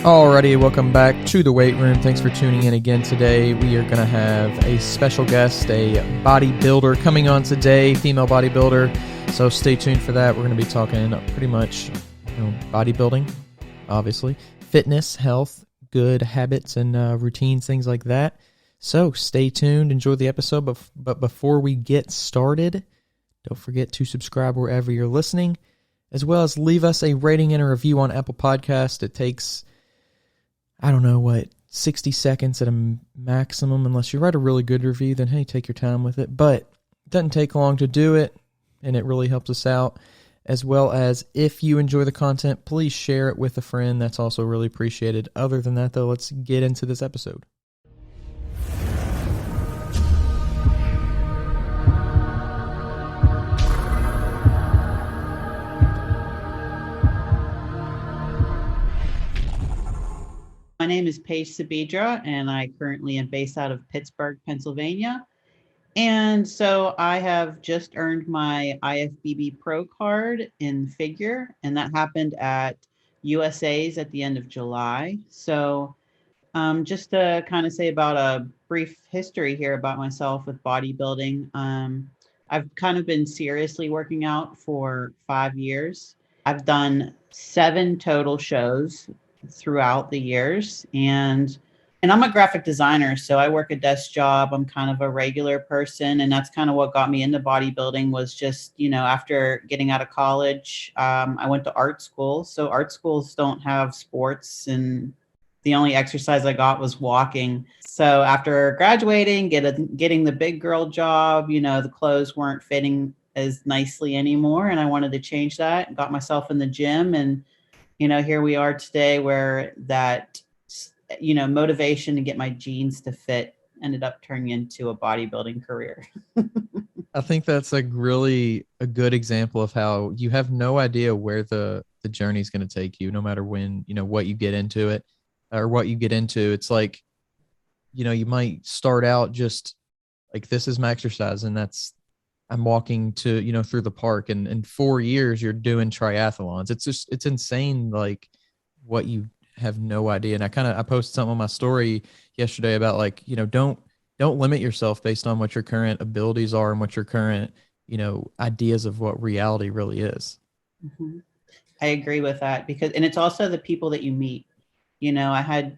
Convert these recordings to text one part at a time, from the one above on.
Alrighty, welcome back to the weight room. Thanks for tuning in again today. We are going to have a special guest, a bodybuilder coming on today, female bodybuilder. So stay tuned for that. We're going to be talking pretty much bodybuilding, obviously, fitness, health, good habits and routines, things like that. So stay tuned, enjoy the episode. But before we get started, don't forget to subscribe wherever you're listening, as well as leave us a rating and a review on Apple Podcast. It takes 60 seconds at a maximum. Unless you write a really good review, then hey, take your time with it. But it doesn't take long to do it, and it really helps us out. As well as, if you enjoy the content, please share it with a friend. That's also really appreciated. Other than that, though, let's get into this episode. My name is Paige Sabedra, and I currently am based out of Pittsburgh, Pennsylvania. And so I have just earned my IFBB Pro card in figure, and that happened at USA's at the end of July. So just to kind of say about a brief history here about myself with bodybuilding, I've kind of been seriously working out for 5 years. I've done 7 total shows throughout the years, and I'm a graphic designer, so I work a desk job. I'm kind of a regular person, and that's kind of what got me into bodybuilding. Was just, after getting out of college, I went to art school. So art schools don't have sports, and the only exercise I got was walking. So after graduating, getting the big girl job, the clothes weren't fitting as nicely anymore, and I wanted to change that. Got myself in the gym, and here we are today, where that, motivation to get my jeans to fit ended up turning into a bodybuilding career. I think that's really a good example of how you have no idea where the journey is going to take you, no matter when, what you get into it or what you get into. It's like, you might start out just like, this is my exercise, and I'm walking to, through the park, and in 4 years you're doing triathlons. It's insane. Like, what you have no idea. And I posted something on my story yesterday about, like, don't limit yourself based on what your current abilities are and what your current, ideas of what reality really is. Mm-hmm. I agree with that, and it's also the people that you meet. I had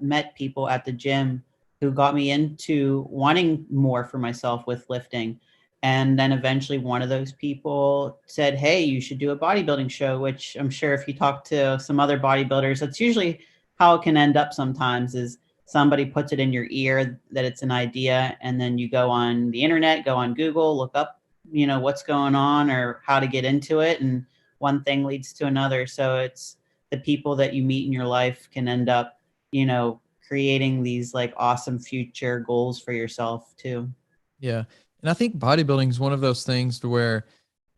met people at the gym who got me into wanting more for myself with lifting. And then eventually one of those people said, hey, you should do a bodybuilding show, which I'm sure if you talk to some other bodybuilders, that's usually how it can end up sometimes, is somebody puts it in your ear that it's an idea. And then you go on the internet, go on Google, look up, what's going on or how to get into it. And one thing leads to another. So it's the people that you meet in your life can end up, creating these like awesome future goals for yourself too. Yeah. And I think bodybuilding is one of those things to where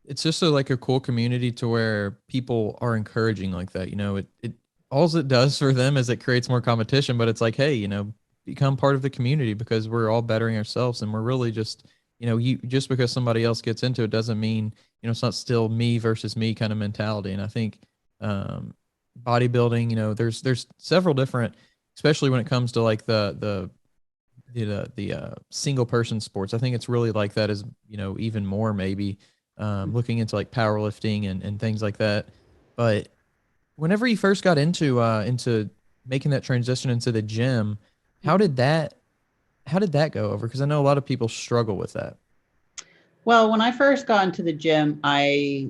it's just a cool community to where people are encouraging like that. It all it does for them is it creates more competition, but it's like, hey, become part of the community, because we're all bettering ourselves, and we're really just, just because somebody else gets into it doesn't mean, it's not still me versus me kind of mentality. And I think bodybuilding, there's several different, especially when it comes to like the single person sports. I think it's really like that is, even more maybe looking into like powerlifting and things like that. But whenever you first got into making that transition into the gym, how did that go over? Because I know a lot of people struggle with that. Well, when I first got into the gym, I,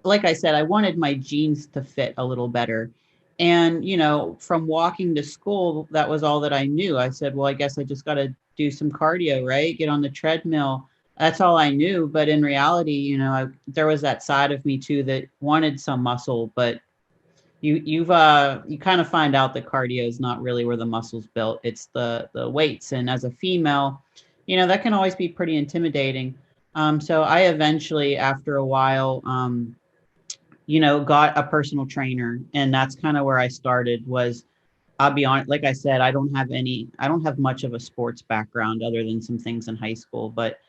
like I said, I wanted my jeans to fit a little better. And, from walking to school, that was all that I knew. I said, well, I guess I just got to do some cardio, right? Get on the treadmill. That's all I knew. But in reality, there was that side of me too that wanted some muscle. But you kind of find out that cardio is not really where the muscle's built. It's the weights. And as a female, that can always be pretty intimidating. So I eventually, after a while, got a personal trainer, and that's kind of where I started. I'll be honest, like I said, I don't have much of a sports background other than some things in high school, but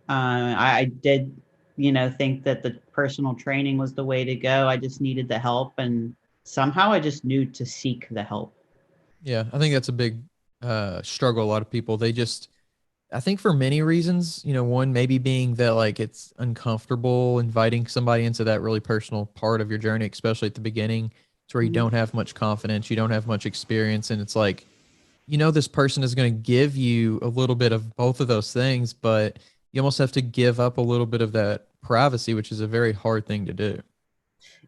I did, think that the personal training was the way to go. I just needed the help, and somehow I just knew to seek the help. Yeah, I think that's a big struggle. A lot of people, they just, I think for many reasons, one maybe being that like it's uncomfortable inviting somebody into that really personal part of your journey, especially at the beginning. It's where you Mhm. don't have much confidence, you don't have much experience, and it's like, this person is going to give you a little bit of both of those things, but you almost have to give up a little bit of that privacy, which is a very hard thing to do.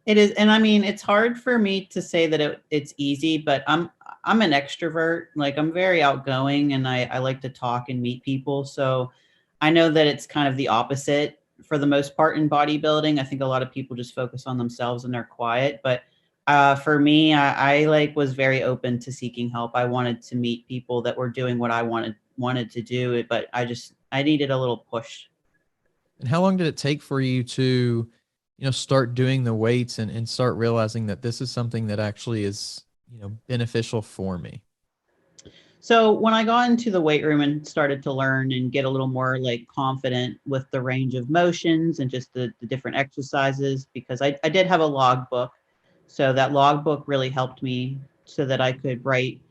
It is, and I mean, it's hard for me to say that it's easy, but I'm an extrovert. Like I'm very outgoing, and I like to talk and meet people. So I know that it's kind of the opposite for the most part in bodybuilding. I think a lot of people just focus on themselves and they're quiet. But for me, I like was very open to seeking help. I wanted to meet people that were doing what I wanted to do, but I needed a little push. And how long did it take for you to, start doing the weights and start realizing that this is something that actually is, beneficial for me? So when I got into the weight room and started to learn and get a little more like confident with the range of motions and just the different exercises, because I did have a log book. So that log book really helped me so that I could write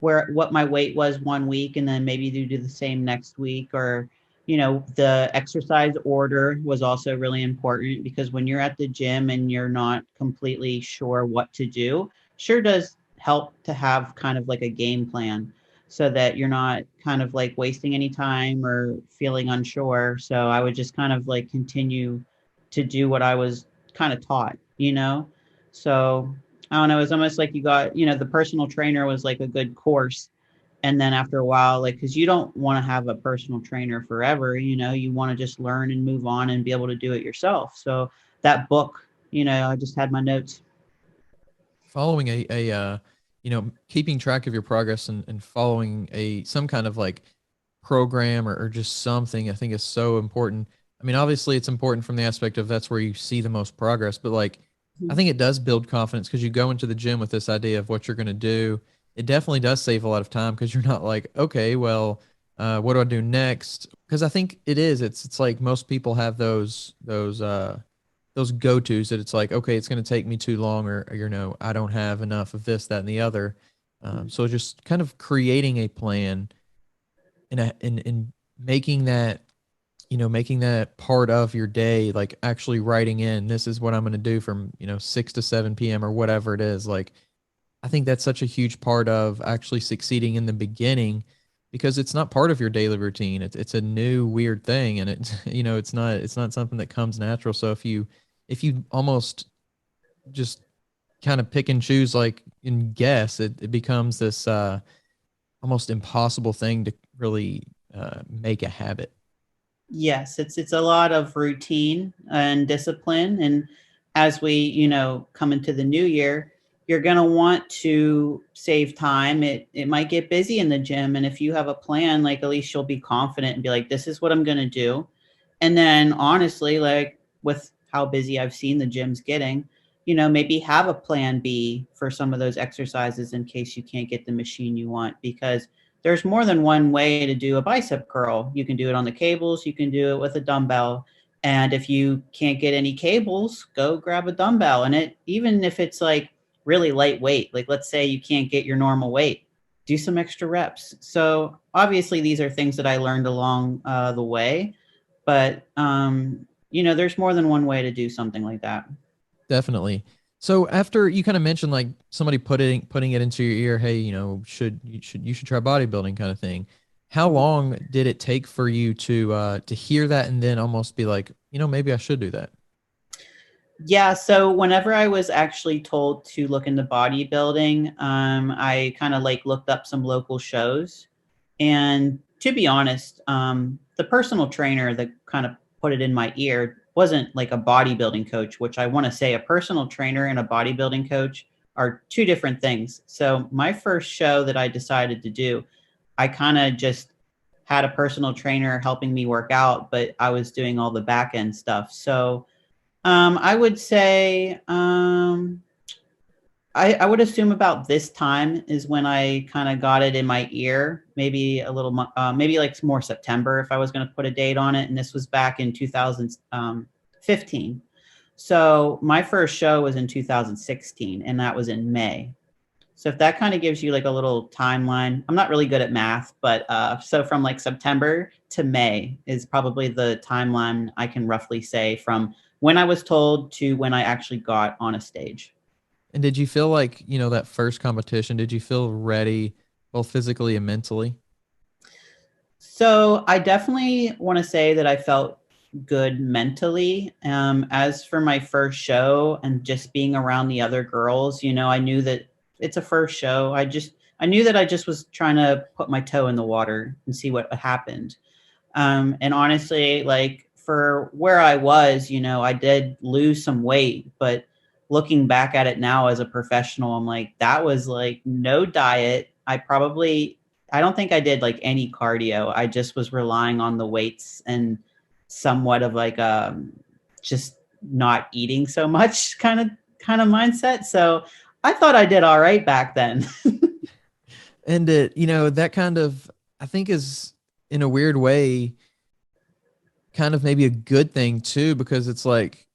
what my weight was one week and then maybe do the same next week. Or the exercise order was also really important, because when you're at the gym and you're not completely sure what to do, sure does help to have kind of like a game plan so that you're not kind of like wasting any time or feeling unsure. So I would just kind of like continue to do what I was kind of taught. So I don't know, it's almost like you got, the personal trainer was like a good course. And then after a while, like, because you don't want to have a personal trainer forever, you want to just learn and move on and be able to do it yourself. So that book, I just had my notes. Following keeping track of your progress and following some kind of like program or just something, I think is so important. I mean, obviously it's important from the aspect of that's where you see the most progress, but like, I think it does build confidence because you go into the gym with this idea of what you're going to do. It definitely does save a lot of time because you're not like, okay, well, what do I do next? Because I think it's like most people have those go-tos that it's like, okay, it's going to take me too long, or I don't have enough of this, that, and the other. So just kind of creating a plan and making that, making that part of your day, like actually writing in, this is what I'm going to do from, 6 to 7 p.m. or whatever it is. Like, I think that's such a huge part of actually succeeding in the beginning because it's not part of your daily routine. It's a new weird thing, and it's it's not something that comes natural. So if you almost just kind of pick and choose like and guess, it becomes this almost impossible thing to really make a habit. Yes, it's a lot of routine and discipline. And as we, come into the new year, you're going to want to save time. It might get busy in the gym, and if you have a plan, like at least you'll be confident and be like, this is what I'm going to do. And then honestly, like with how busy I've seen the gyms getting, maybe have a plan B for some of those exercises in case you can't get the machine you want, because there's more than one way to do a bicep curl. You can do it on the cables, you can do it with a dumbbell. And if you can't get any cables, go grab a dumbbell. And even if it's like really lightweight, like let's say you can't get your normal weight, do some extra reps. So obviously, these are things that I learned along the way, but there's more than one way to do something like that. Definitely. So after you kind of mentioned like somebody putting it into your ear, hey, you should try bodybuilding kind of thing. How long did it take for you to hear that and then almost be like, maybe I should do that? Yeah, so whenever I was actually told to look into bodybuilding, I kind of like looked up some local shows. And to be honest, the personal trainer that kind of put it in my ear wasn't like a bodybuilding coach, which I want to say a personal trainer and a bodybuilding coach are two different things. So my first show that I decided to do, I kind of just had a personal trainer helping me work out, but I was doing all the back end stuff. So I would say I would assume about this time is when I kind of got it in my ear. Maybe a little, maybe like more September if I was going to put a date on it. And this was back in 2015. So my first show was in 2016, and that was in May. So if that kind of gives you like a little timeline, I'm not really good at math, but so from like September to May is probably the timeline I can roughly say from when I was told to when I actually got on a stage. And did you feel like, that first competition, did you feel ready both physically and mentally? So I definitely want to say that I felt good mentally. As for my first show and just being around the other girls, I knew that it's a first show. I knew that I just was trying to put my toe in the water and see what happened. And honestly, like for where I was, I did lose some weight, but looking back at it now as a professional, I'm like, that was like no diet. I don't think I did like any cardio. I just was relying on the weights and somewhat of like just not eating so much kind of mindset. So I thought I did all right back then. And that kind of, I think, is in a weird way kind of maybe a good thing too, because it's like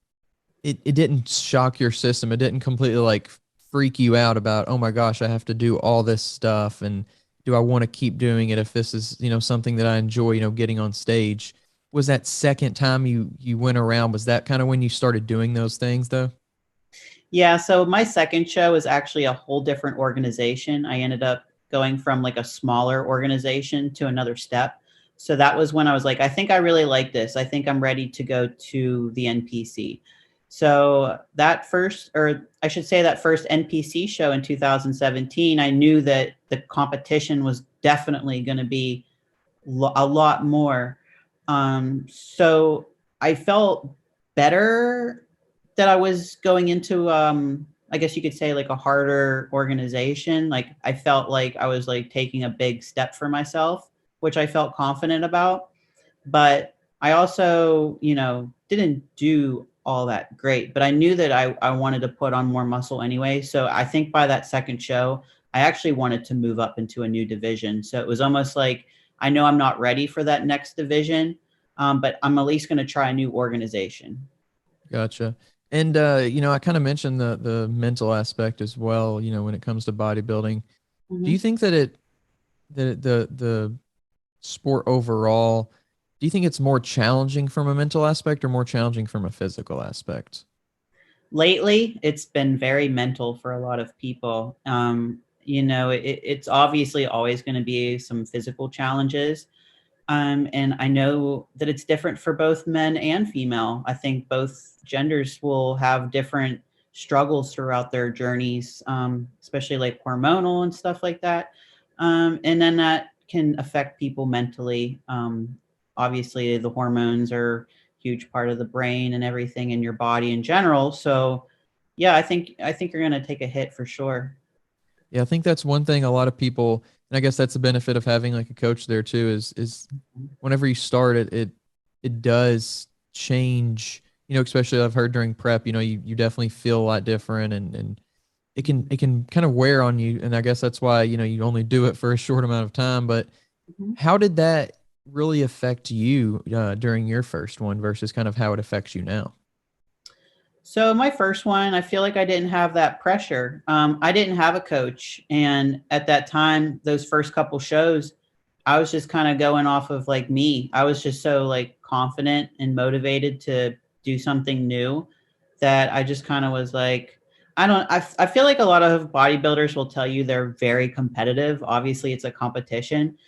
it didn't shock your system. It didn't completely like freak you out about, oh my gosh, I have to do all this stuff, and do I want to keep doing it if this is, something that I enjoy, getting on stage. Was that second time you went around, was that kind of when you started doing those things though? Yeah, so my second show is actually a whole different organization. I ended up going from like a smaller organization to another step. So that was when I was like, I think I really like this. I think I'm ready to go to the NPC. So that first, or I should say that first NPC show in 2017, I knew that the competition was definitely going to be a lot more. So I felt better that I was going into, I guess you could say like a harder organization. Like I felt like I was like taking a big step for myself, which I felt confident about. But I also, didn't do all that great, but I knew that I wanted to put on more muscle anyway. So I think by that second show, I actually wanted to move up into a new division. So it was almost like, I know I'm not ready for that next division, but I'm at least going to try a new organization. Gotcha. And I kind of mentioned the mental aspect as well, when it comes to bodybuilding. Do Mhm. you think that the sport overall, do you think it's more challenging from a mental aspect or more challenging from a physical aspect? Lately, it's been very mental for a lot of people. It's obviously always going to be some physical challenges. And I know that it's different for both men and female. I think both genders will have different struggles throughout their journeys, especially like hormonal and stuff like that. And then that can affect people mentally. Obviously, the hormones are a huge part of the brain and everything in your body in general. So, yeah, I think you're gonna take a hit for sure. Yeah, I think that's one thing a lot of people, and I guess that's the benefit of having like a coach there too, is whenever you start it does change, especially I've heard during prep, you definitely feel a lot different, and it can kind of wear on you. And I guess that's why, you only do it for a short amount of time. But Mhm. how did that really affect you during your first one versus kind of how it affects you now? So my first one, I feel like I didn't have that pressure. I didn't have a coach, and at that time, those first couple shows, I was just kind of going off of like me. I was just so like confident and motivated to do something new that I just kind of was like, I don't. I feel like a lot of bodybuilders will tell you they're very competitive. Obviously, it's a competition,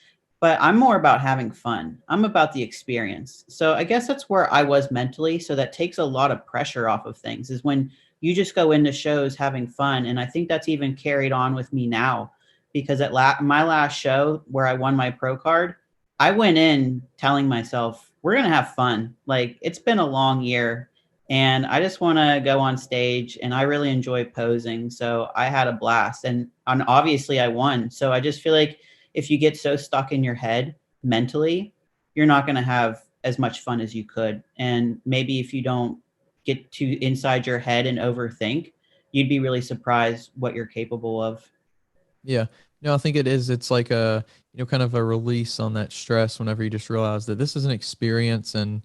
but I'm more about having fun. I'm about the experience. So I guess that's where I was mentally. So that takes a lot of pressure off of things is when you just go into shows having fun. And I think that's even carried on with me now because at my last show where I won my pro card, I went in telling myself, we're going to have fun. Like it's been a long year and I just want to go on stage and I really enjoy posing. So I had a blast and obviously I won. So I just feel like if you get so stuck in your head mentally, you're not going to have as much fun as you could. And maybe if you don't get too inside your head and overthink, you'd be really surprised what you're capable of. Yeah. No, I think it is. It's like a, kind of a release on that stress whenever you just realize that this is an experience, and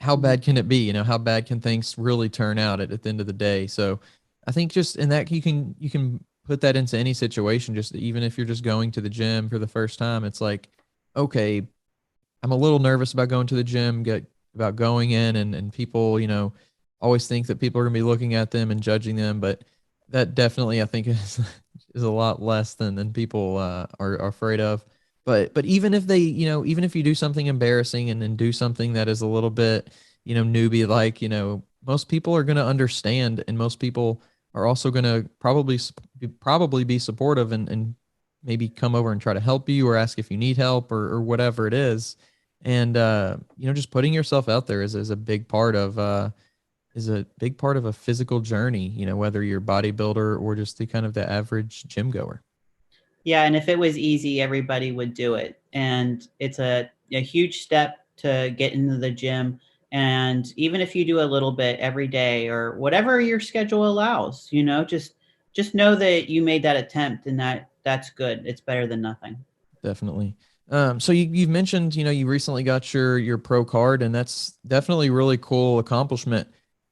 how Mhm. bad can it be? You know, how bad can things really turn out at the end of the day? So I think just in that you can put that into any situation, just even if you're just going to the gym for the first time, it's like, okay, I'm a little nervous about going to the gym, get about going in and people, always think that people are gonna be looking at them and judging them, but that definitely I think is a lot less than people are afraid of. But even if they, even if you do something embarrassing and then do something that is a little bit, newbie like, most people are gonna understand, and most people are also gonna probably be supportive and maybe come over and try to help you or ask if you need help or whatever it is. And just putting yourself out there is a big part of a physical journey, whether you're a bodybuilder or just the kind of the average gym goer. Yeah, and if it was easy, everybody would do it. And it's a huge step to get into the gym. And even if you do a little bit every day or whatever your schedule allows, just know that you made that attempt, and that's good. It's better than nothing. Definitely. So you've mentioned, you recently got your pro card, and that's definitely really cool accomplishment.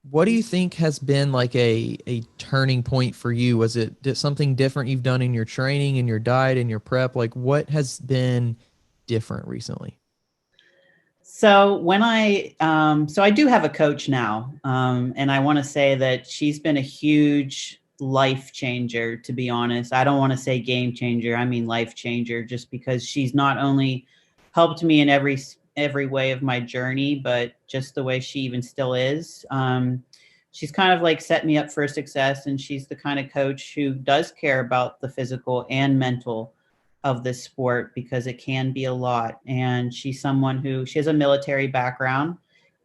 What do you think has been like a turning point for you? Was it something different you've done in your training, in your diet, in your prep? Like what has been different recently? So I do have a coach now, and I want to say that she's been a huge life changer. To be honest, I don't want to say game changer. I mean life changer, just because she's not only helped me in every way of my journey, but just the way she even still is. She's kind of like set me up for success, and she's the kind of coach who does care about the physical and mental of this sport, because it can be a lot. And she's someone who she has a military background,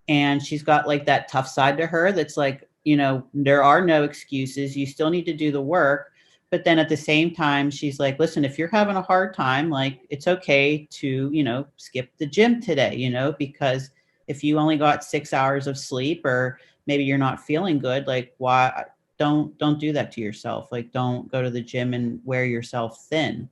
and she's got like that tough side to her that's like, there are no excuses. You still need to do the work. But then at the same time, she's like, listen, if you're having a hard time, like it's okay to, skip the gym today, because if you only got 6 hours of sleep, or maybe you're not feeling good, like why don't do that to yourself? Like don't go to the gym and wear yourself thin.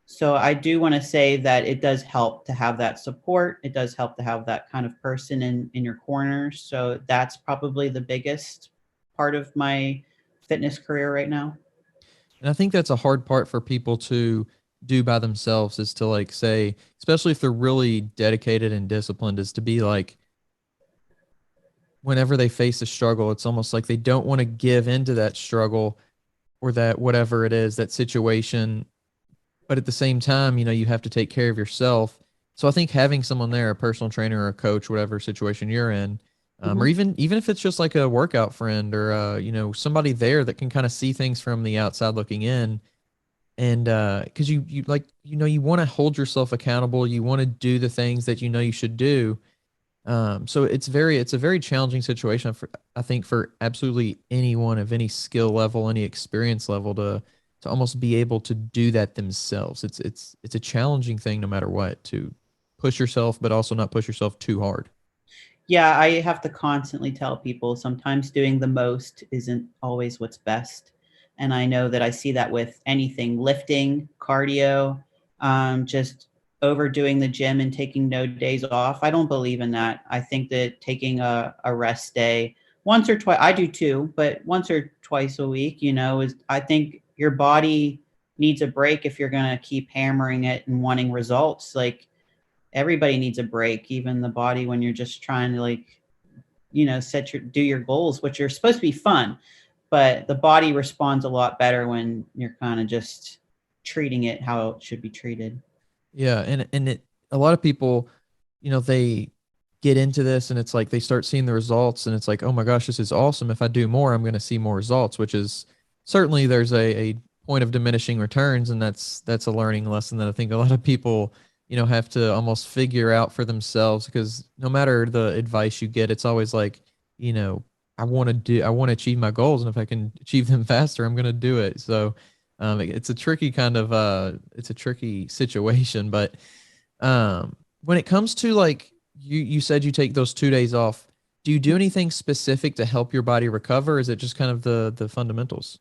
So I do want to say that it does help to have that support. It does help to have that kind of person in your corner. So that's probably the biggest part of my fitness career right now. And I think that's a hard part for people to do by themselves, is to like say, especially if they're really dedicated and disciplined, is to be like, whenever they face a struggle, it's almost like they don't want to give into that struggle or that whatever it is, that situation. But at the same time, you have to take care of yourself. So I think having someone there, a personal trainer or a coach, whatever situation you're in, or Mhm. even if it's just like a workout friend or somebody there that can kind of see things from the outside looking in, and because you like you want to hold yourself accountable, you want to do the things that you should do. So it's a very challenging situation for, I think, for absolutely anyone of any skill level, any experience level to almost be able to do that themselves. It's a challenging thing no matter what, to push yourself, but also not push yourself too hard. Yeah, I have to constantly tell people sometimes doing the most isn't always what's best. And I know that I see that with anything lifting, cardio, just overdoing the gym and taking no days off. I don't believe in that. I think that taking a rest day once or twice, I do too, but once or twice a week, is, I think your body needs a break if you're going to keep hammering it and wanting results. Like, everybody needs a break, even the body, when you're just trying to like, do your goals, which are supposed to be fun, but the body responds a lot better when you're kind of just treating it how it should be treated. Yeah, and a lot of people, they get into this and it's like they start seeing the results and it's like, oh my gosh, this is awesome. If I do more, I'm going to see more results, which is certainly there's a point of diminishing returns, and that's a learning lesson that I think a lot of people, have to almost figure out for themselves, because no matter the advice you get, it's always like, you know, I want to achieve my goals, and if I can achieve them faster, I'm going to do it. So it's a tricky kind of it's a tricky situation, but when it comes to like you said you take those 2 days off, do you do anything specific to help your body recover? Or is it just kind of the fundamentals?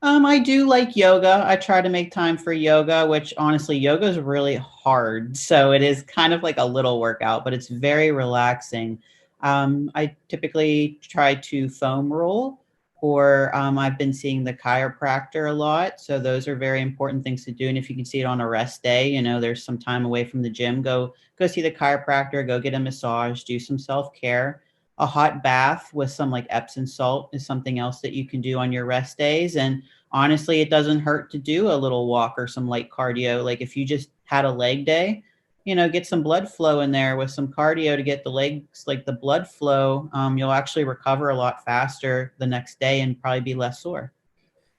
I do like yoga. I try to make time for yoga, which honestly, yoga is really hard. So it is kind of like a little workout, but it's very relaxing. I typically try to foam roll, or I've been seeing the chiropractor a lot. So those are very important things to do. And if you can see it on a rest day, there's some time away from the gym, go see the chiropractor, go get a massage, do some self-care. A hot bath with some like Epsom salt is something else that you can do on your rest days. And honestly, it doesn't hurt to do a little walk or some light cardio. Like if you just had a leg day, get some blood flow in there with some cardio to get the legs, like the blood flow. You'll actually recover a lot faster the next day and probably be less sore.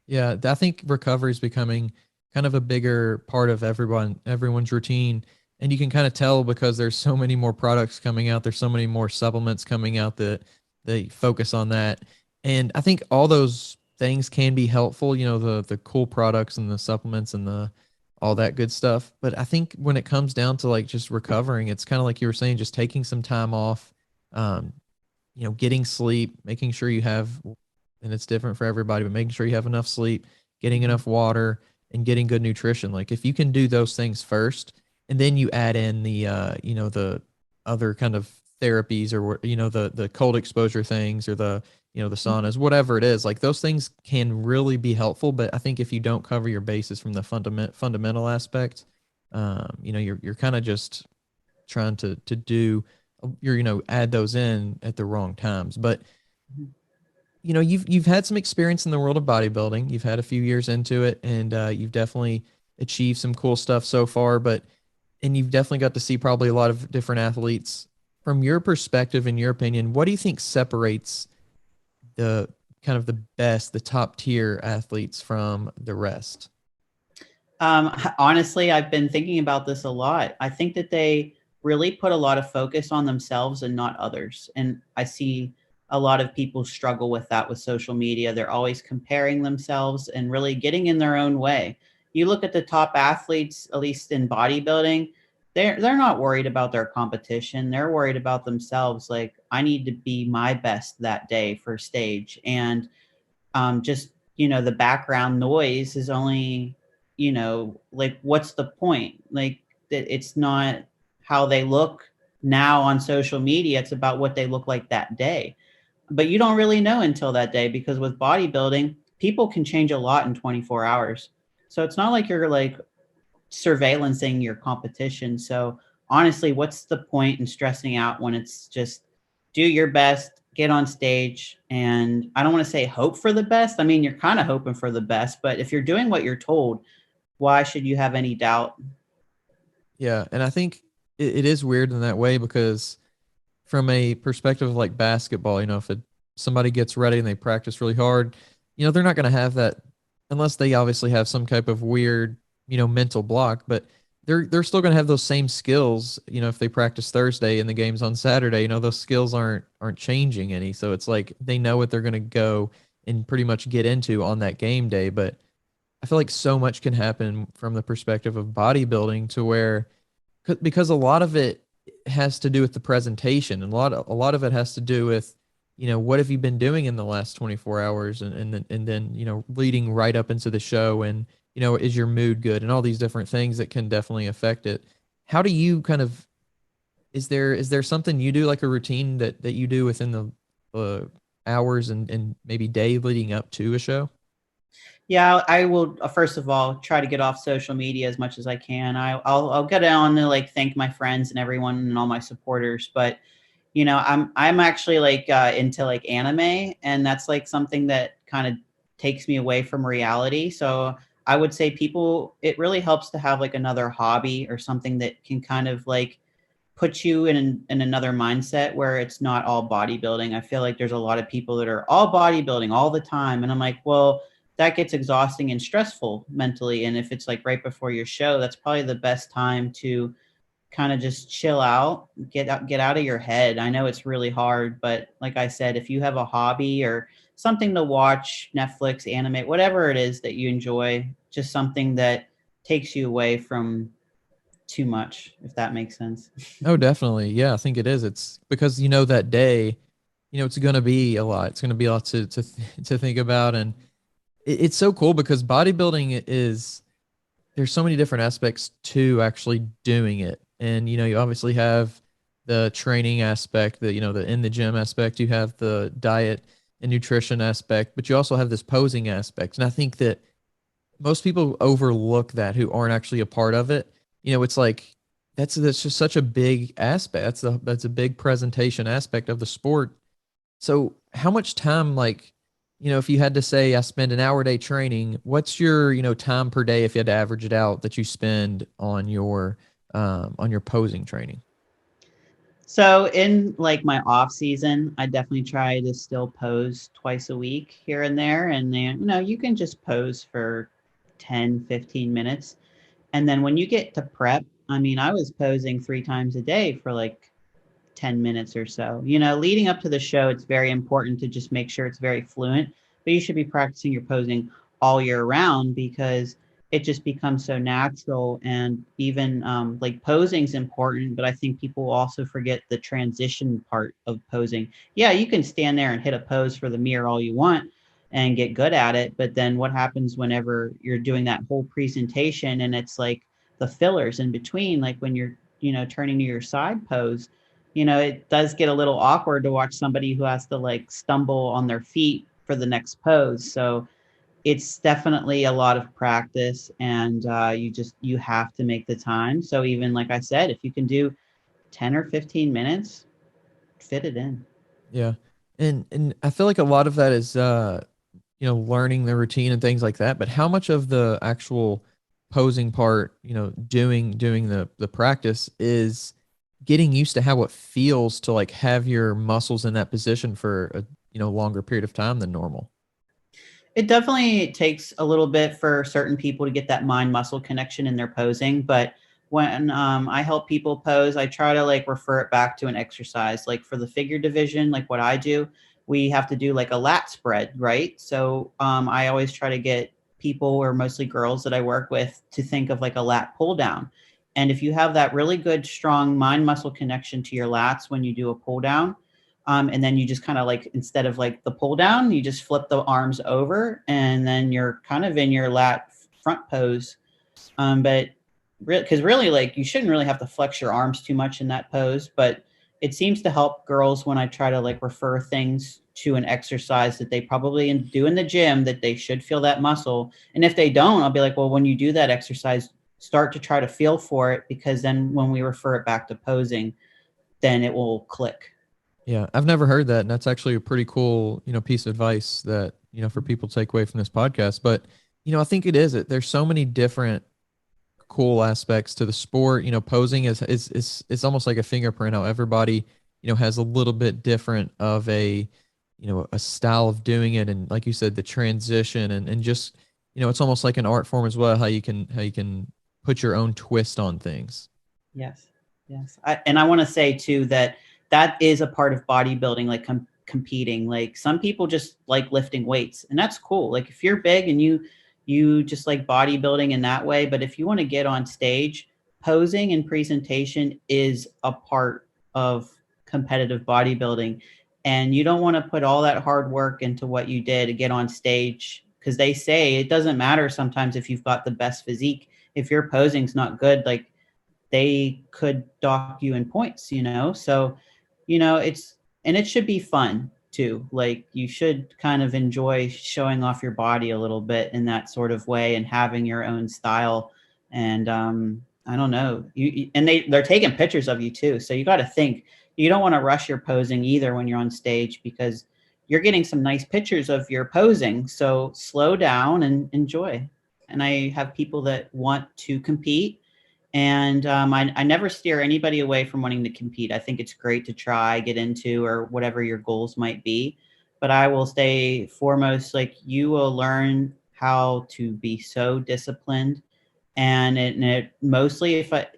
Yeah, I think recovery is becoming kind of a bigger part of everyone's routine. And you can kind of tell because there's so many more products coming out. There's so many more supplements coming out that they focus on that. And I think all those things can be helpful, the cool products and the supplements and the all that good stuff. But I think when it comes down to like just recovering, it's kind of like you were saying, just taking some time off, um, getting sleep, making sure you have, and it's different for everybody, but making sure you have enough sleep, getting enough water, and getting good nutrition. Like if you can do those things first, and then you add in the other kind of therapies, or the cold exposure things, or the saunas, whatever it is, like those things can really be helpful. But I think if you don't cover your bases from the fundamental aspect, you're kind of just trying to do, add those in at the wrong times. But you've had some experience in the world of bodybuilding. You've had a few years into it, and you've definitely achieved some cool stuff so far. And you've definitely got to see probably a lot of different athletes. From your perspective, in your opinion, what do you think separates the kind of the top tier athletes from the rest? Honestly, I've been thinking about this a lot. I think that they really put a lot of focus on themselves and not others. And I see a lot of people struggle with that with social media. They're always comparing themselves and really getting in their own way. You look at the top athletes, at least in bodybuilding, they're not worried about their competition. They're worried about themselves. Like, I need to be my best that day for stage. And just, the background noise is only, like, what's the point? Like, that it's not how they look now on social media. It's about what they look like that day. But you don't really know until that day, because with bodybuilding, people can change a lot in 24 hours. So it's not like you're like surveillancing your competition. So honestly, what's the point in stressing out when it's just do your best, get on stage, and I don't want to say hope for the best. I mean, you're kind of hoping for the best, but if you're doing what you're told, why should you have any doubt? Yeah, and I think it is weird in that way because from a perspective of like basketball, if somebody gets ready and they practice really hard, they're not going to have that unless they obviously have some type of weird, mental block, but they're still going to have those same skills, if they practice Thursday and the game's on Saturday, those skills aren't changing any. So it's like they know what they're going to go and pretty much get into on that game day. But I feel like so much can happen from the perspective of bodybuilding to where, because a lot of it has to do with the presentation, and a lot of it has to do with, what have you been doing in the last 24 hours, and then leading right up into the show, and is your mood good, and all these different things that can definitely affect it. How do you kind of, is there something you do, like a routine that you do within the hours and maybe day leading up to a show? Yeah, I will, first of all, try to get off social media as much as I can. I'll get on to like thank my friends and everyone and all my supporters, but I'm actually like into like anime, and that's like something that kind of takes me away from reality. So I would say people, it really helps to have like another hobby or something that can kind of like put you in another mindset where it's not all bodybuilding. I feel like there's a lot of people that are all bodybuilding all the time, and I'm like, well, that gets exhausting and stressful mentally. And if it's like right before your show, that's probably the best time to kind of just chill out, get out of your head. I know it's really hard, but like I said, if you have a hobby or something to watch, Netflix, anime, whatever it is that you enjoy, just something that takes you away from too much, if that makes sense. Oh, definitely. Yeah, I think it is. It's because that day, it's going to be a lot. It's going to be a lot to think about, and it's so cool because bodybuilding is, there's so many different aspects to actually doing it. And you obviously have the training aspect, the, the in the gym aspect, you have the diet and nutrition aspect, but you also have this posing aspect. And I think that most people overlook that who aren't actually a part of it. It's like that's just such a big aspect. That's a big presentation aspect of the sport. So how much time, like, if you had to say I spend an hour a day training, what's your, time per day if you had to average it out that you spend on your posing training? So in like my off season, I definitely try to still pose twice a week here and there. And then, you can just pose for 10, 15 minutes. And then when you get to prep, I mean, I was posing 3 times a day for like 10 minutes or so. Leading up to the show, it's very important to just make sure it's very fluent, but you should be practicing your posing all year round because it just becomes so natural. And even like posing is important, but I think people also forget the transition part of posing. Yeah, you can stand there and hit a pose for the mirror all you want and get good at it, but then what happens whenever you're doing that whole presentation and it's like the fillers in between, like when you're turning to your side pose, it does get a little awkward to watch somebody who has to like stumble on their feet for the next pose. So it's definitely a lot of practice, and you have to make the time. So even like I said, if you can do 10 or 15 minutes, fit it in. Yeah. And I feel like a lot of that is learning the routine and things like that, but how much of the actual posing part, doing the practice is getting used to how it feels to like have your muscles in that position for a, longer period of time than normal. It definitely takes a little bit for certain people to get that mind muscle connection in their posing. But when I help people pose, I try to like refer it back to an exercise. Like for the figure division, like what I do, we have to do like a lat spread, right? So I always try to get people, or mostly girls that I work with, to think of like a lat pull down. And if you have that really good, strong mind muscle connection to your lats when you do a pull down, and then you just kind of like, instead of like the pull down, you just flip the arms over and then you're kind of in your lat front pose. But because really, like, you shouldn't really have to flex your arms too much in that pose, but it seems to help girls when I try to like refer things to an exercise that they probably do in the gym that they should feel that muscle. And if they don't, I'll be like, well, when you do that exercise, start to try to feel for it, because then when we refer it back to posing, then it will click. Yeah, I've never heard that, and that's actually a pretty cool, piece of advice that, for people to take away from this podcast. But, I think it is it. There's so many different cool aspects to the sport. Posing is it's almost like a fingerprint how everybody, has a little bit different of a style of doing it. And like you said, the transition and just, it's almost like an art form as well, how you can put your own twist on things. Yes. Yes. And I want to say too that that is a part of bodybuilding, like competing. Like some people just like lifting weights, and that's cool. Like if you're big and you just like bodybuilding in that way, but if you want to get on stage, posing and presentation is a part of competitive bodybuilding. And you don't want to put all that hard work into what you did to get on stage, because they say it doesn't matter sometimes if you've got the best physique. If your posing's not good, like, they could dock you in points, So, and it should be fun too. Like you should kind of enjoy showing off your body a little bit in that sort of way and having your own style. And I don't know, and they're taking pictures of you too. So you got to think, you don't want to rush your posing either when you're on stage, because you're getting some nice pictures of your posing. So slow down and enjoy. And I have people that want to compete, and I never steer anybody away from wanting to compete. I think it's great to try, get into, or whatever your goals might be. But I will say foremost, like, you will learn how to be so disciplined. And it mostly,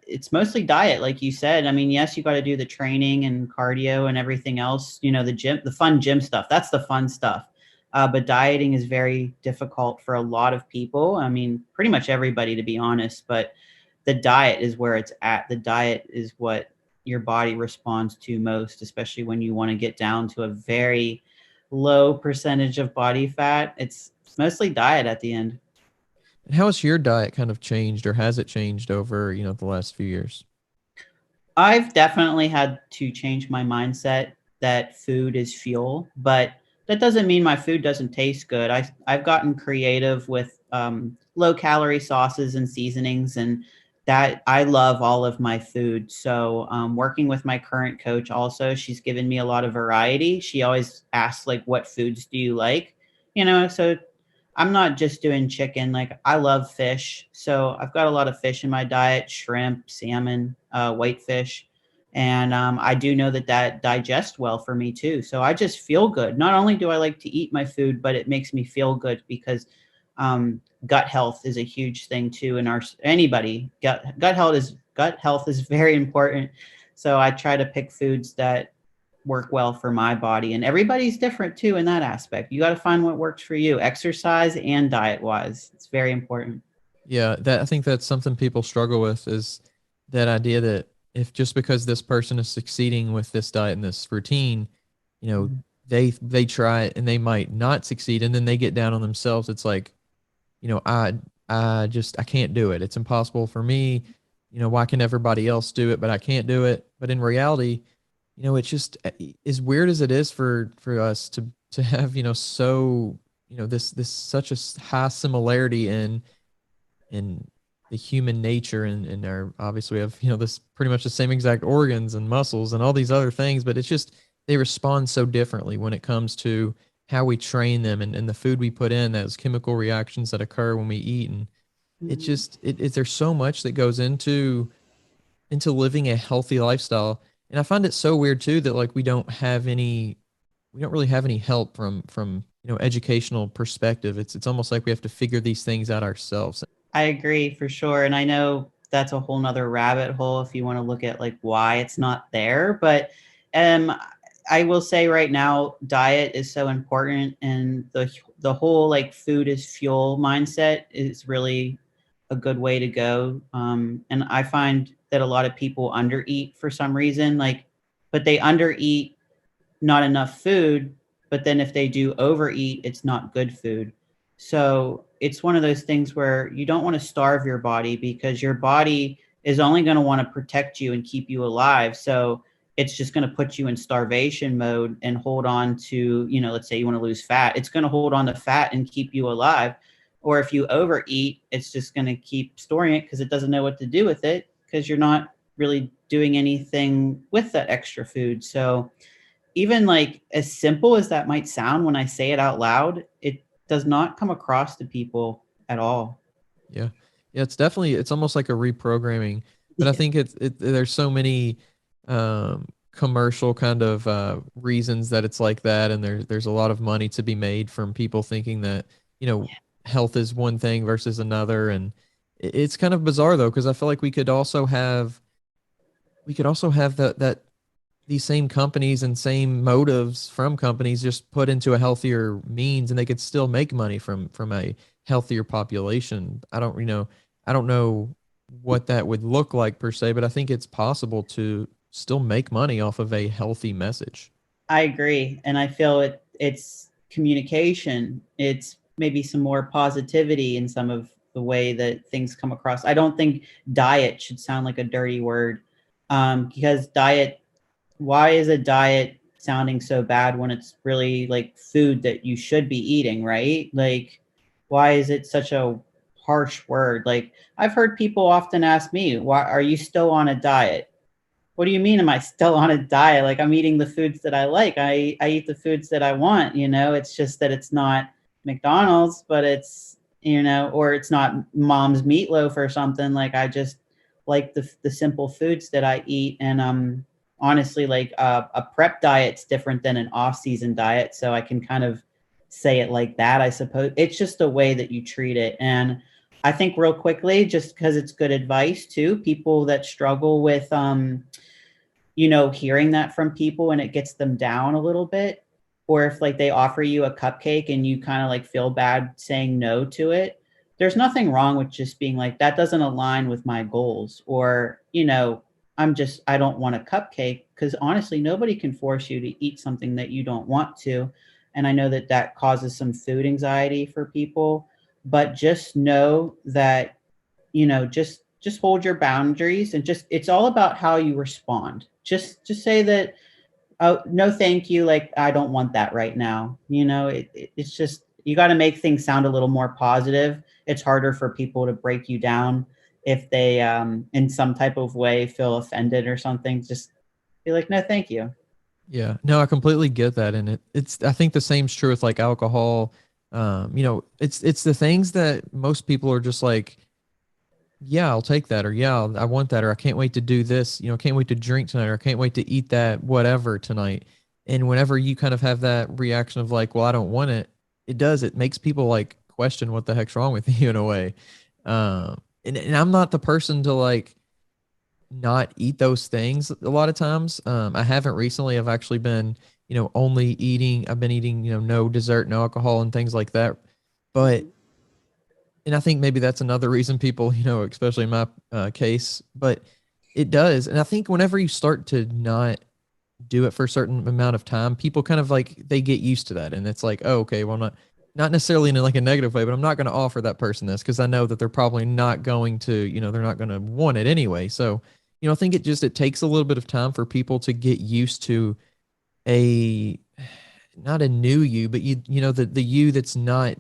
it's mostly diet, like you said. I mean, yes, you got to do the training and cardio and everything else, the gym, the fun gym stuff. That's the fun stuff. But dieting is very difficult for a lot of people. I mean, pretty much everybody, to be honest. But the diet is where it's at. The diet is what your body responds to most, especially when you want to get down to a very low percentage of body fat. It's mostly diet at the end. And how has your diet kind of changed, or has it changed over, the last few years? I've definitely had to change my mindset that food is fuel, but that doesn't mean my food doesn't taste good. I've gotten creative with low calorie sauces and seasonings, and that I love all of my food. So working with my current coach, also, she's given me a lot of variety. She always asks like, "What foods do you like?" So I'm not just doing chicken. Like I love fish. So I've got a lot of fish in my diet, shrimp, salmon, whitefish. And I do know that that digests well for me too. So I just feel good. Not only do I like to eat my food, but it makes me feel good because gut health is a huge thing too. In our anybody, gut health is very important. So I try to pick foods that work well for my body, and everybody's different too in that aspect. You got to find what works for you, exercise and diet wise. It's very important. Yeah, that I think that's something people struggle with is that idea that if just because this person is succeeding with this diet and this routine, you know, Mhm. they try it and they might not succeed and then they get down on themselves. It's like, I can't do it. It's impossible for me. Why can everybody else do it but I can't do it? But in reality, it's just as weird as it is for us to have, this such a high similarity in the human nature and our obviously we have this pretty much the same exact organs and muscles and all these other things, but it's just they respond so differently when it comes to how we train them and the food we put in, those chemical reactions that occur when we eat. And it's Mhm. just there's so much that goes into living a healthy lifestyle. And I find it so weird too that like we don't really have any help from educational perspective. It's almost like we have to figure these things out ourselves. I agree for sure. And I know that's a whole nother rabbit hole if you want to look at like why it's not there. But um I will say right now, diet is so important, and the whole like food is fuel mindset is really a good way to go. And I find that a lot of people undereat for some reason, like, but they undereat not enough food, but then if they do overeat, it's not good food. So it's one of those things where you don't want to starve your body because your body is only going to want to protect you and keep you alive. So it's just going to put you in starvation mode and hold on to, let's say you want to lose fat, it's going to hold on to fat and keep you alive. Or if you overeat, it's just going to keep storing it because it doesn't know what to do with it because you're not really doing anything with that extra food. So even like as simple as that might sound when I say it out loud, it does not come across to people at all. Yeah. Yeah, it's almost like a reprogramming. But I Yeah. think there's so many commercial kind of reasons that it's like that, and there's a lot of money to be made from people thinking that, health is one thing versus another. And it's kind of bizarre though, because I feel like we could also have that these same companies and same motives from companies just put into a healthier means and they could still make money from a healthier population. I don't know what that would look like per se, but I think it's possible to still make money off of a healthy message. I agree. And I feel it's communication. It's maybe some more positivity in some of the way that things come across. I don't think diet should sound like a dirty word. Because diet, why is a diet sounding so bad when it's really like food that you should be eating, right? Like, why is it such a harsh word? Like, I've heard people often ask me, why are you still on a diet? What do you mean, am I still on a diet? Like, I'm eating the foods that I like. I eat the foods that I want, it's just that it's not McDonald's, but it's, or it's not mom's meatloaf or something. Like, I just like the simple foods that I eat. And honestly, like a prep diet's different than an off-season diet. So I can kind of say it like that, I suppose. It's just the way that you treat it. And I think real quickly, just because it's good advice too, people that struggle with hearing that from people and it gets them down a little bit. Or if like they offer you a cupcake and you kind of like feel bad saying no to it, there's nothing wrong with just being like, that doesn't align with my goals. Or, I don't want a cupcake, because honestly, nobody can force you to eat something that you don't want to. And I know that that causes some food anxiety for people, but just know that, just just hold your boundaries, and just, it's all about how you respond. Just say that, oh, no, thank you. Like, I don't want that right now. It's just, you got to make things sound a little more positive. It's harder for people to break you down if they, in some type of way, feel offended or something. Just be like, no, thank you. Yeah, no, I completely get that, and it's I think the same's true with like alcohol. It's the things that most people are just like, yeah, I'll take that, or yeah, I want that, or I can't wait to do this, can't wait to drink tonight, or I can't wait to eat that whatever tonight. And whenever you kind of have that reaction of like, well, I don't want it, it makes people like question what the heck's wrong with you in a way. And I'm not the person to like not eat those things a lot of times. I haven't recently. I've actually been, only eating, I've been eating, no dessert, no alcohol and things like that. But Mhm. and I think maybe that's another reason people, especially in my case, but it does. And I think whenever you start to not do it for a certain amount of time, people kind of like they get used to that, and it's like, oh, okay, well, not necessarily in like a negative way, but I'm not going to offer that person this because I know that they're probably not going to, they're not going to want it anyway. So, I think it takes a little bit of time for people to get used to a not a new you, but the you that's not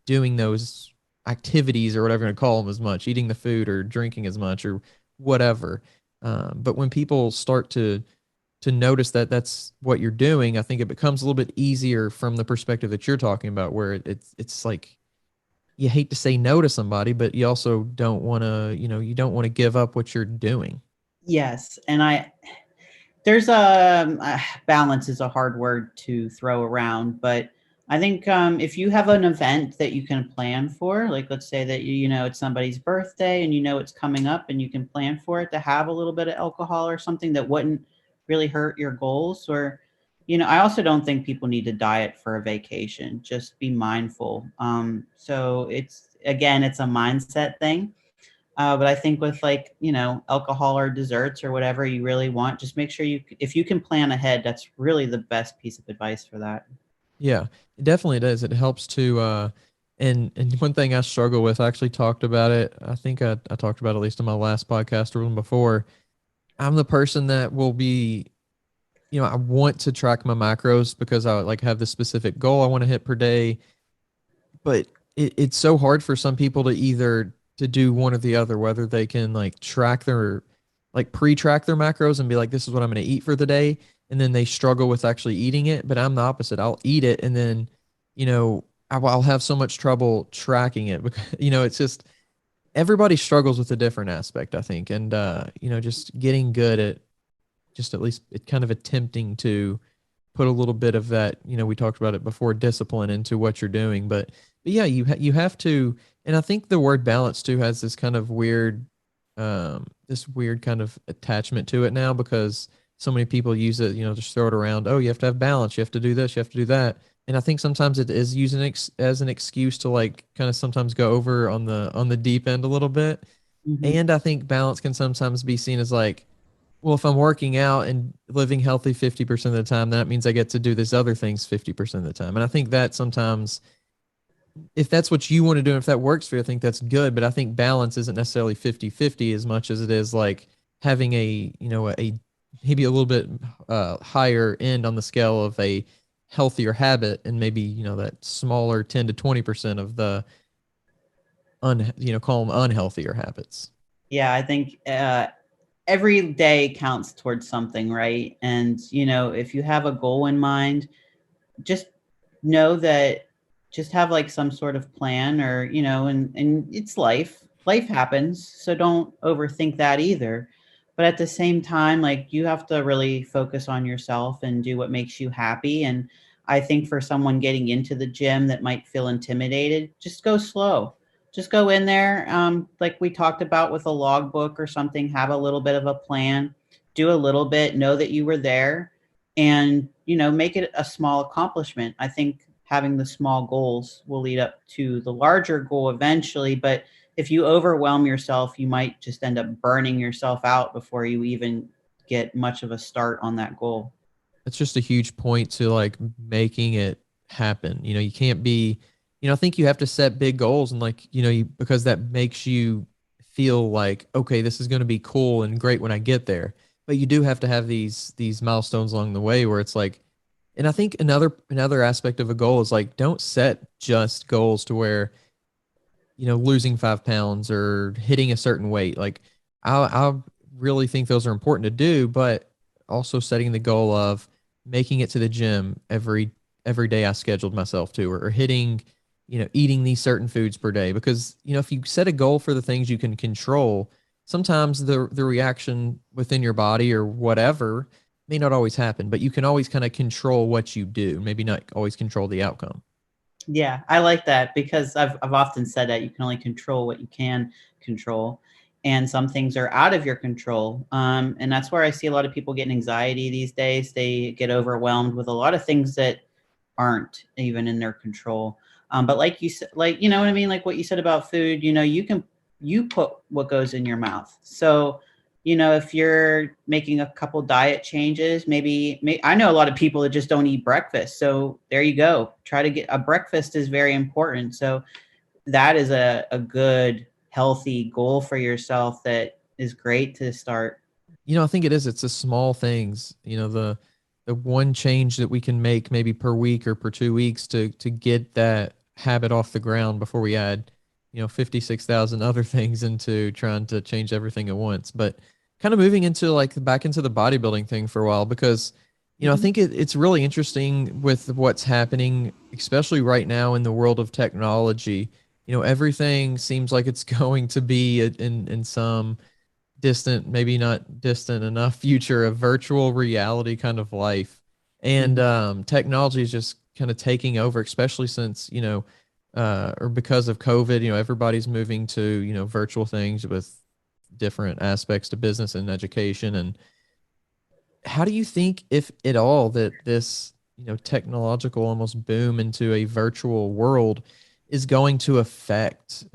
doing those activities or whatever you want to call them as much, eating the food or drinking as much or whatever. But when people start to notice that that's what you're doing, I think it becomes a little bit easier from the perspective that you're talking about, where it's like you hate to say no to somebody, but you also don't want to, you don't want to give up what you're doing. Yes, and there's balance is a hard word to throw around, but I think, if you have an event that you can plan for, like let's say that it's somebody's birthday and it's coming up, and you can plan for it to have a little bit of alcohol or something that wouldn't really hurt your goals. Or, I also don't think people need to diet for a vacation. Just be mindful. So it's, again, it's a mindset thing. But I think with, like, alcohol or desserts or whatever you really want, just make sure if you can plan ahead, that's really the best piece of advice for that. Yeah, it definitely does. It helps to and one thing I struggle with, I actually talked about it. I think I talked about it at least in my last podcast or one before. I'm the person that will be, I want to track my macros because I like have this specific goal I want to hit per day, but it's so hard for some people to either to do one or the other, whether they can like track their like pre-track their macros and be like, this is what I'm going to eat for the day, and then they struggle with actually eating it. But I'm the opposite. I'll eat it, and then I'll have so much trouble tracking it because it's just everybody struggles with a different aspect, I think, and just getting good at just at least it kind of attempting to put a little bit of that, we talked about it before, discipline into what you're doing. But yeah, you have to, and I think the word balance too has this weird kind of attachment to it now because so many people use it, just throw it around. Oh, you have to have balance. You have to do this. You have to do that. And I think sometimes it is used as an excuse to like kind of sometimes go over on the deep end a little bit. Hmm. And I think balance can sometimes be seen as like, well, if I'm working out and living healthy 50% of the time, that means I get to do this other things 50% of the time. And I think that sometimes, if that's what you want to do, and if that works for you, I think that's good. But I think balance isn't necessarily 50-50 as much as it is like having a maybe a little bit higher end on the scale of a healthier habit and maybe, that smaller 10 to 20% of the, call them unhealthier habits. Yeah, I think, every day counts towards something, right? And if you have a goal in mind, just know that, just have like some sort of plan, or and it's life happens, so don't overthink that either. But at the same time, like, you have to really focus on yourself and do what makes you happy. And I think for someone getting into the gym that might feel intimidated, just go slow. Just go in there, like we talked about, with a logbook or something. Have a little bit of a plan, do a little bit, know that you were there, and make it a small accomplishment. I think having the small goals will lead up to the larger goal eventually. But if you overwhelm yourself, you might just end up burning yourself out before you even get much of a start on that goal. It's just a huge point to like making it happen. You can't be, I think you have to set big goals and like, because that makes you feel like, okay, this is going to be cool and great when I get there. But you do have to have these milestones along the way where it's like, and I think another aspect of a goal is like, don't set just goals to where, losing 5 pounds or hitting a certain weight. Like I really think those are important to do, but also setting the goal of making it to the gym every day I scheduled myself to, or hitting, eating these certain foods per day. Because, if you set a goal for the things you can control, sometimes the reaction within your body or whatever may not always happen, but you can always kind of control what you do, maybe not always control the outcome. Yeah, I like that because I've often said that you can only control what you can control, and some things are out of your control. And that's where I see a lot of people getting anxiety these days. They get overwhelmed with a lot of things that aren't even in their control. But like you said, like, you know what I mean? Like what you said about food, you put what goes in your mouth. So, if you're making a couple diet changes, I know a lot of people that just don't eat breakfast. So there you go. Try to get a breakfast is very important. So that is a good, healthy goal for yourself that is great to start. I think it is. It's the small things, the one change that we can make maybe per week or per 2 weeks to get that habit off the ground before we add, 56,000 other things into trying to change everything at once. But kind of moving into like back into the bodybuilding thing for a while, because, I Mhm. think it's really interesting with what's happening, especially right now in the world of technology. Everything seems like it's going to be in some distant, maybe not distant enough future, a virtual reality kind of life. And Mhm. technology is just kind of taking over, especially since, or because of COVID, everybody's moving to, virtual things with different aspects to business and education. And how do you think, if at all, that this, technological almost boom into a virtual world is going to affect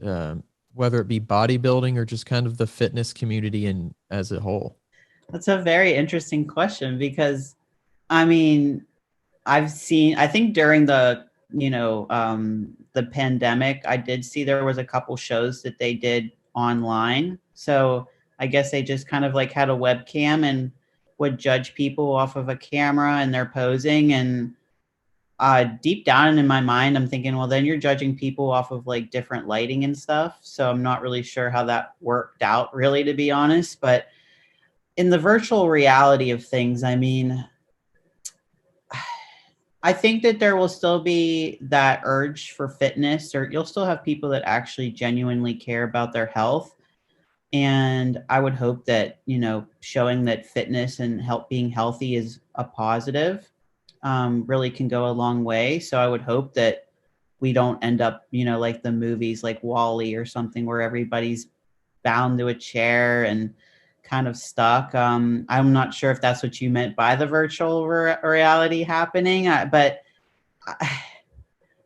whether it be bodybuilding or just kind of the fitness community and as a whole? That's a very interesting question because, I mean, I think during the pandemic, I did see there was a couple shows that they did online. So I guess they just kind of like had a webcam and would judge people off of a camera and their posing. And deep down in my mind, I'm thinking, well, then you're judging people off of like different lighting and stuff. So I'm not really sure how that worked out, really, to be honest. But in the virtual reality of things, I mean, I think that there will still be that urge for fitness, or you'll still have people that actually genuinely care about their health. And I would hope that, showing that fitness and being healthy is a positive, really can go a long way. So I would hope that we don't end up, like the movies like Wall-E or something where everybody's bound to a chair and kind of stuck. I'm not sure if that's what you meant by the virtual reality happening, but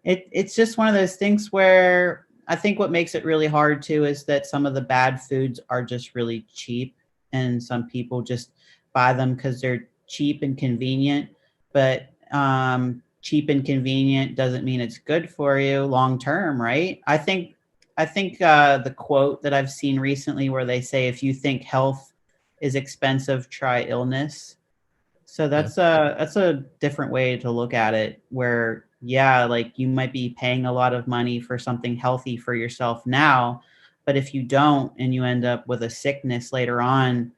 it's just one of those things where I think what makes it really hard too is that some of the bad foods are just really cheap, and some people just buy them because they're cheap and convenient. But cheap and convenient doesn't mean it's good for you long term, right? I think the quote that I've seen recently where they say, if you think health is expensive, try illness. So Yeah. that's a different way to look at it, where yeah, like you might be paying a lot of money for something healthy for yourself now, but if you don't and you end up with a sickness later on,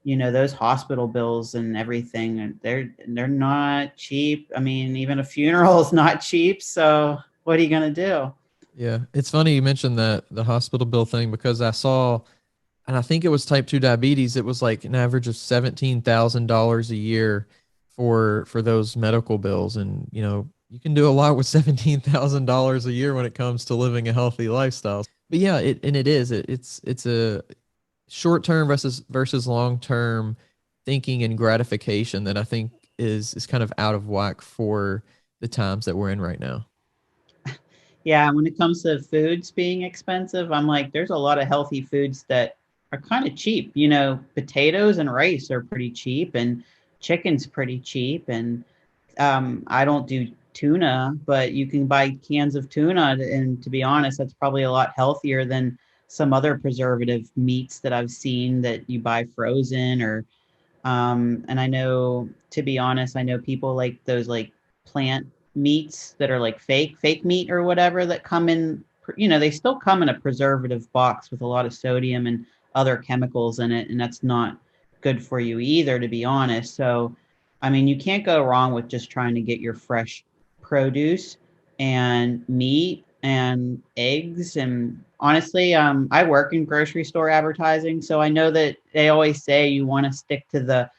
those hospital bills and everything, they're not cheap. I mean, even a funeral is not cheap. So what are you gonna do? Yeah. It's funny you mentioned that the hospital bill thing, because I saw, and I think it was type 2 diabetes. It was like an average of $17,000 a year for those medical bills. And, you can do a lot with $17,000 a year when it comes to living a healthy lifestyle. But yeah, it's a short-term versus long-term thinking and gratification that I think is kind of out of whack for the times that we're in right now. Yeah, when it comes to foods being expensive, I'm like, there's a lot of healthy foods that are kind of cheap. Potatoes and rice are pretty cheap, and chicken's pretty cheap. And I don't do tuna, but you can buy cans of tuna. And to be honest, that's probably a lot healthier than some other preservative meats that I've seen that you buy frozen or and I know, to be honest, I know people like those like plant meats that are like fake meat or whatever that come in, they still come in a preservative box with a lot of sodium and other chemicals in it. And that's not good for you either, to be honest. So, I mean, you can't go wrong with just trying to get your fresh produce and meat and eggs. And honestly, I work in grocery store advertising, so I know that they always say you want to stick to the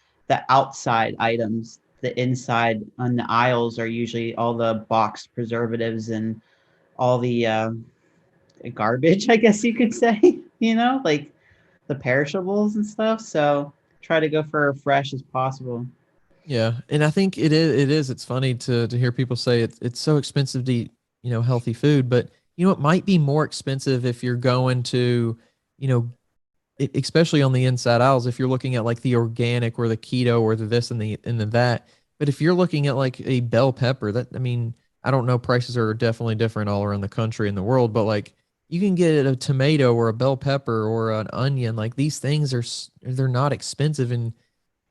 outside items. The inside on the aisles are usually all the boxed preservatives and all the garbage, I guess you could say, like the perishables and stuff. So try to go for as fresh as possible. Yeah, and I think it is. It's funny to hear people say it's so expensive to eat, healthy food, but it might be more expensive if you're going to, you know, especially on the inside aisles, if you're looking at like the organic or the keto or the this and the that. But if you're looking at like a bell pepper, that I mean, I don't know, prices are definitely different all around the country and the world, but like you can get a tomato or a bell pepper or an onion. Like these things they're not expensive, and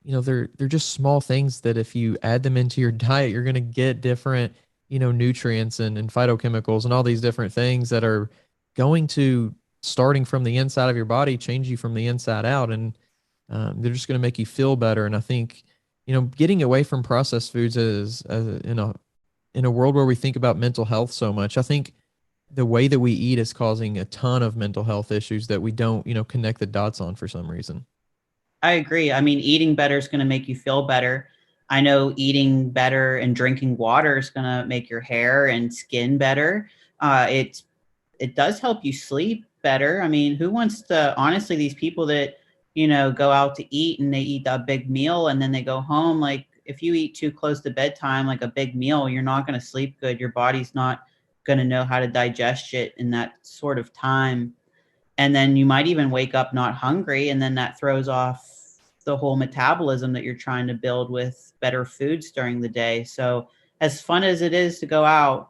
they're just small things that if you add them into your diet, you're going to get different, nutrients and phytochemicals and all these different things that are going to, starting from the inside of your body, change you from the inside out. And they're just going to make you feel better. And I think, getting away from processed foods in a world where we think about mental health so much, I think the way that we eat is causing a ton of mental health issues that we don't, connect the dots on for some reason. I agree. I mean, eating better is going to make you feel better. I know eating better and drinking water is going to make your hair and skin better. It does help you sleep better. I mean, who wants to, honestly, these people that, go out to eat and they eat a big meal and then they go home, like if you eat too close to bedtime, like a big meal, you're not going to sleep good. Your body's not going to know how to digest it in that sort of time. And then you might even wake up not hungry, and then that throws off the whole metabolism that you're trying to build with better foods during the day. So as fun as it is to go out,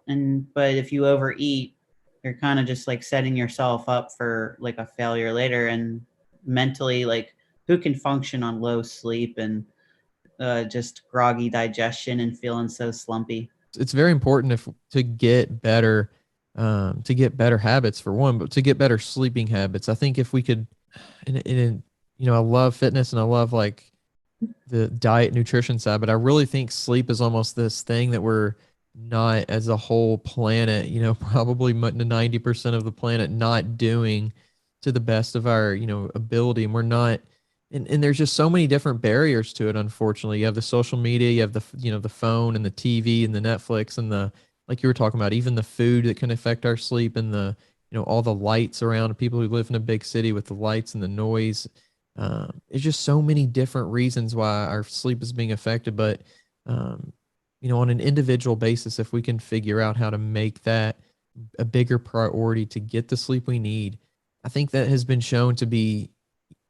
but if you overeat, you're kind of just like setting yourself up for like a failure later. And mentally, like, who can function on low sleep and just groggy digestion and feeling so slumpy? It's very important to get better habits for one, but to get better sleeping habits. I think if we could, I love fitness and I love like the diet nutrition side, but I really think sleep is almost this thing that we're not, as a whole planet, probably 90% of the planet not doing to the best of our, ability. And we're not, and there's just so many different barriers to it. Unfortunately, you have the social media, you have the phone and the TV and the Netflix and like you were talking about, even the food that can affect our sleep, and all the lights around people who live in a big city with the lights and the noise. It's just so many different reasons why our sleep is being affected. But, on an individual basis, if we can figure out how to make that a bigger priority to get the sleep we need, I think that has been shown to be,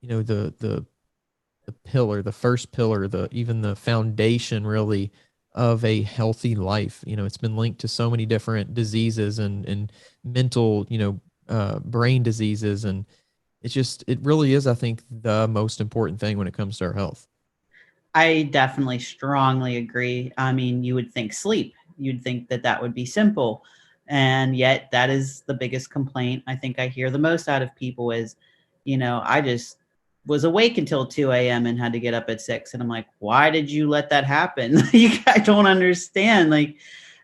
the pillar, the first pillar, even the foundation really of a healthy life. It's been linked to so many different diseases and mental, brain diseases. And it really is, I think, the most important thing when it comes to our health. I definitely strongly agree. I mean, you would think sleep. You'd think that that would be simple. And yet that is the biggest complaint I think I hear the most out of people is, I just was awake until 2 a.m. and had to get up at 6. And I'm like, why did you let that happen? I don't understand.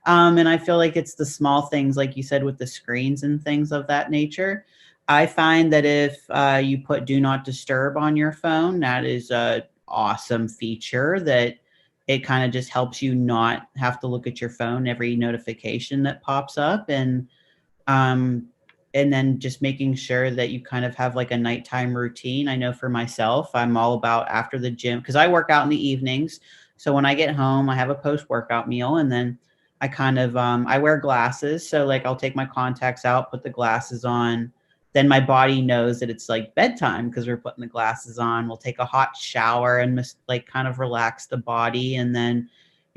And I feel like it's the small things, like you said, with the screens and things of that nature. I find that if you put do not disturb on your phone, that is a awesome feature that it kind of just helps you not have to look at your phone every notification that pops up. Um and then just making sure that you kind of have like a nighttime routine. I know for myself, I'm all about after the gym because I work out in the evenings. So when I get home, I have a post workout meal, and then I kind of I wear glasses. So like I'll take my contacts out, put the glasses on. Then my body knows that it's like bedtime because we're putting the glasses on. We'll take a hot shower and just like kind of relax the body. And then,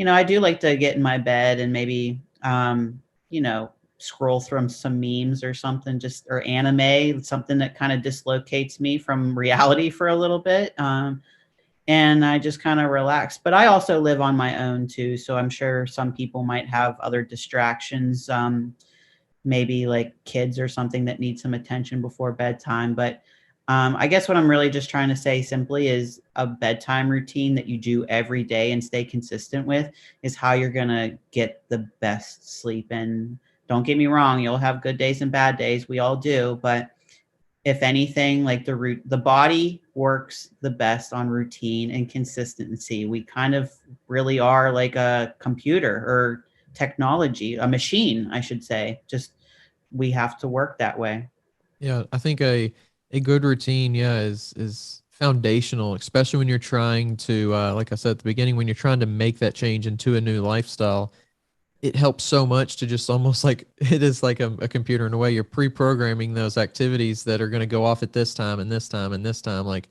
I do like to get in my bed and maybe, scroll through some memes or something, or anime, something that kind of dislocates me from reality for a little bit. And I just kind of relax. But I also live on my own too. So I'm sure some people might have other distractions, maybe like kids or something that need some attention before bedtime. But I guess what I'm really just trying to say simply is a bedtime routine that you do every day and stay consistent with is how you're going to get the best sleep. And don't get me wrong, you'll have good days and bad days. We all do. But if anything, like the body works the best on routine and consistency. We kind of really are like a computer or technology, a machine, I should say. Just we have to work that way. Yeah, I think a good routine, yeah, is foundational, especially when you're trying to, like I said at the beginning, when you're trying to make that change into a new lifestyle. It helps so much to just almost like it is like a computer in a way. You're pre-programming those activities that are going to go off at this time and this time and this time. Like,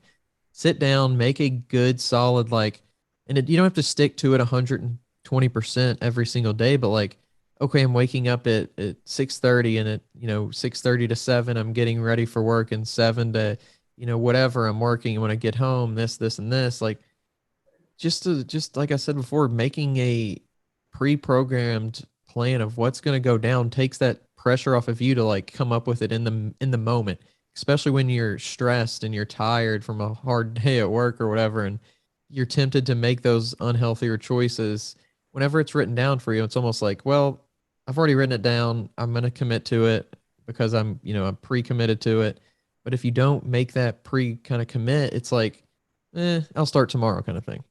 sit down, make a good solid like, and you don't have to stick to it 120% every single day, but like, okay, I'm waking up at 6:30, and at 6:30 to 7 I'm getting ready for work, and 7 to whatever I'm working, and when I get home this and this, like, just like I said before, making a pre-programmed plan of what's going to go down takes that pressure off of you to like come up with it in the moment, especially when you're stressed and you're tired from a hard day at work or whatever, and you're tempted to make those unhealthier choices. Whenever it's written down for you, it's almost like, well, I've already written it down, I'm going to commit to it because I'm pre-committed to it. But if you don't make that pre kind of commit, it's like, I'll start tomorrow kind of thing.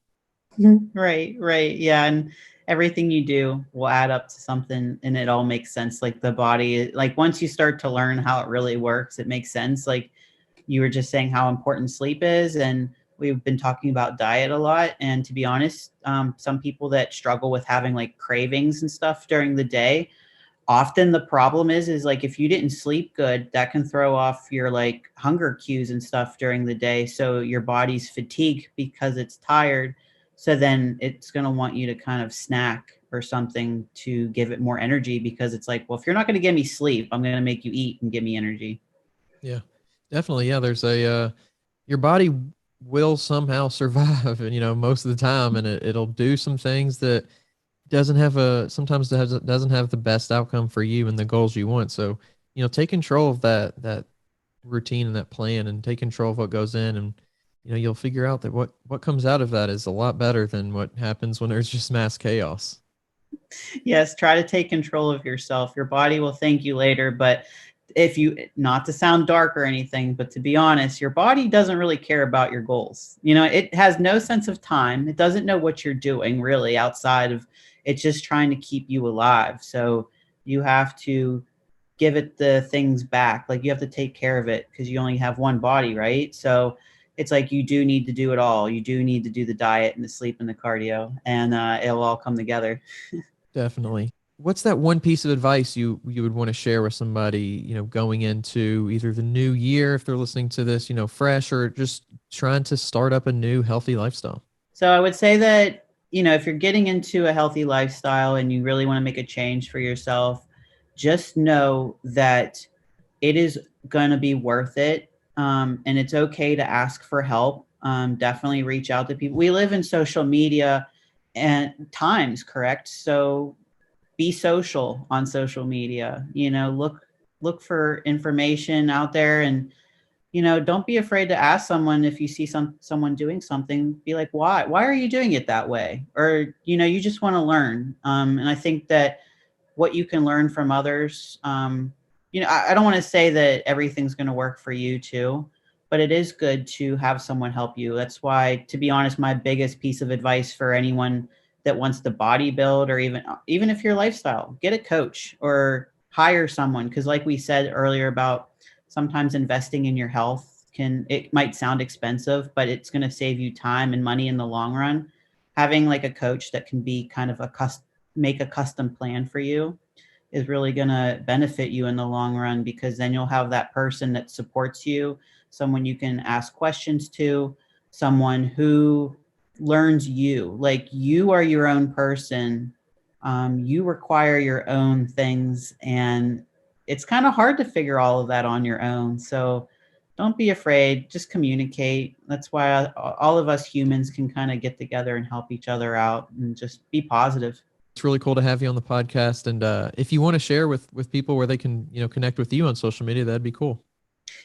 Right, right. Yeah. And everything you do will add up to something and it all makes sense. Like the body, like once you start to learn how it really works, it makes sense. Like you were just saying how important sleep is. And we've been talking about diet a lot. And to be honest, some people that struggle with having like cravings and stuff during the day, often the problem is like if you didn't sleep good, that can throw off your like hunger cues and stuff during the day. So your body's fatigued because it's tired. So then it's going to want you to kind of snack or something to give it more energy, because it's like, well, if you're not going to give me sleep, I'm going to make you eat and give me energy. Yeah, definitely. Yeah, there's your body will somehow survive, and most of the time, and it'll do some things that doesn't have a sometimes doesn't have the best outcome for you and the goals you want. So, take control of that routine and that plan, and take control of what goes in, and you'll figure out that what comes out of that is a lot better than what happens when there's just mass chaos. Yes, try to take control of yourself. Your body will thank you later, but if you, not to sound dark or anything, but to be honest, your body doesn't really care about your goals. It has no sense of time. It doesn't know what you're doing really outside of, it's just trying to keep you alive. So you have to give it the things back. Like you have to take care of it because you only have one body, right? So it's like you do need to do it all. You do need to do the diet and the sleep and the cardio, and it'll all come together. Definitely. What's that one piece of advice you would want to share with somebody, going into either the new year if they're listening to this, fresh, or just trying to start up a new healthy lifestyle? So I would say that, if you're getting into a healthy lifestyle and you really want to make a change for yourself, just know that it is going to be worth it. And it's okay to ask for help. Definitely reach out to people. We live in social media and times, correct? So be social on social media, look for information out there, and don't be afraid to ask someone if you see someone doing something. Be like, why are you doing it that way? Or you just want to learn. And I think that what you can learn from others, I don't want to say that everything's going to work for you too, but it is good to have someone help you. That's why, to be honest, my biggest piece of advice for anyone that wants to bodybuild, or even if your lifestyle, get a coach or hire someone. Because like we said earlier about sometimes investing in your health, it might sound expensive, but it's going to save you time and money in the long run. Having like a coach that can be kind of make a custom plan for you is really going to benefit you in the long run, because then you'll have that person that supports you, someone you can ask questions to, someone who learns you. Like you are your own person. You require your own things, and it's kind of hard to figure all of that on your own. So don't be afraid, just communicate. That's why all of us humans can kind of get together and help each other out and just be positive. It's really cool to have you on the podcast. And if you want to share with people where they can, connect with you on social media, that'd be cool.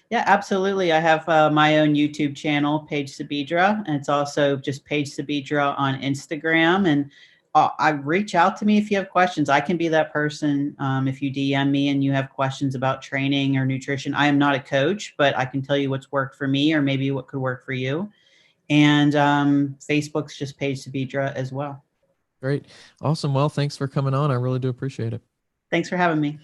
Yeah, absolutely. I have my own YouTube channel, Paige Sabedra, and it's also just Paige Sabedra on Instagram. And I reach out to me if you have questions. I can be that person. If you DM me and you have questions about training or nutrition, I am not a coach, but I can tell you what's worked for me or maybe what could work for you. And Facebook's just Paige Sabedra as well. Great. Awesome. Well, thanks for coming on. I really do appreciate it. Thanks for having me.